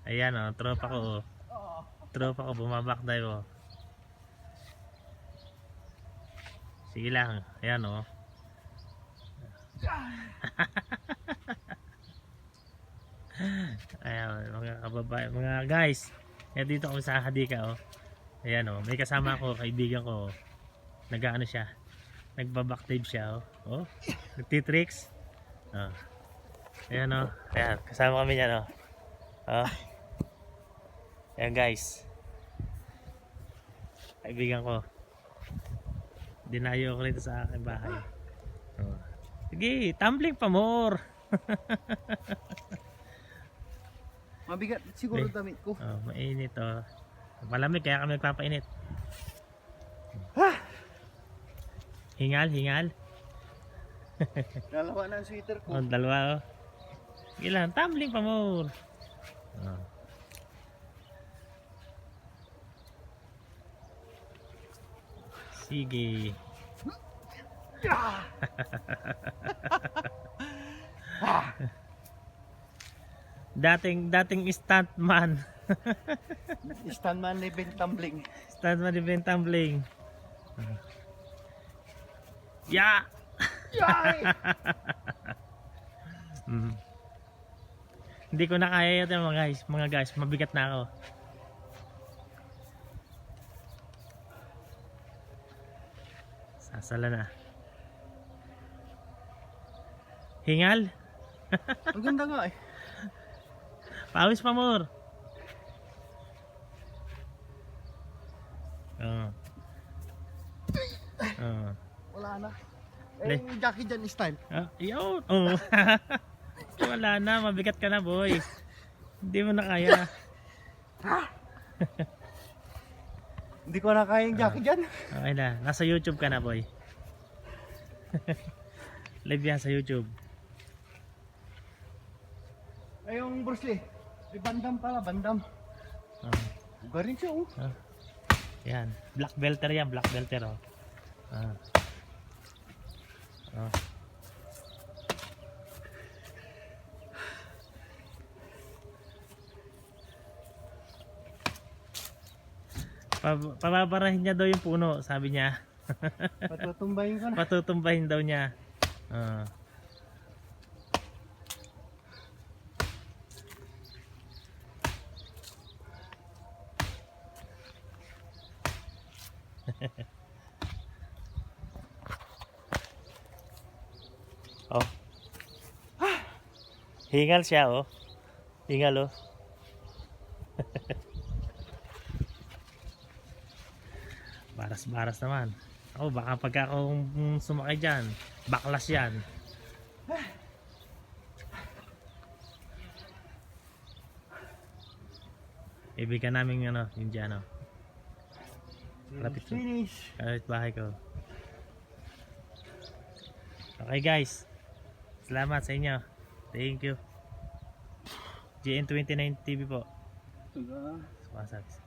Ayan o, tropa ko o. Tropa ko, bumabak tayo o. Sige lang, ayan o. Ayan, mga kababae, mga guys. Ayan, dito ako sa Hadika o. Ayan o, may kasama ko, kaibigan ko o. Nag-ano siya, nagbabacktape siya o. Oh, nagtitricks. Oh. Ayan o, ayan, kasama kami yan o. Oh. Ayan guys, kaibigan ko. Dinayo ko rito sa aking bahay. Oh. Sige, tumbling pa more. Mabigat siguro damit ko. Oh, mainit oh. Malamig kaya kami nagpapainit. Hingal, hingal. Dalawa na ang sweater ko. Oh, dalawa oh. Ilan, tumbling pa more. Oh. Sige. dating stuntman. Stuntman level tumbling. Stuntman event tumbling. Ya. Yay! Hindi ko na kaya ito mga guys, mabigat na ako. Sasala na. Hingal? Ang ganda nga eh. Pawis pa more. Wala na. Eh, yung Jackie Chan style. Yun. Oh. Wala na, mabigat ka na boy. Hindi mo na kaya. Hindi ko na kaya yung Jackie Chan. Okay na, nasa YouTube ka na boy. Live yan sa YouTube. Ay, yung Bruce Lee. May bandam pala, bandam. Galing siya oh. Yan, black belter yan, black belter oh. Pababarahin niya daw yung puno, sabi niya. Patutumbayin ko na. Patutumbahin daw niya. Oh. Hingal siya oh. Hingal oh. Baras-baras naman. Oh, baka pagka akong sumakay dyan, baklas yan. Ibigan namin ano, Indiano. Lapit ko. Finish. Kapit bahay ko. Okay guys. Salamat sa inyo. Thank you. GN29 TV po. Diba? Sumasabis.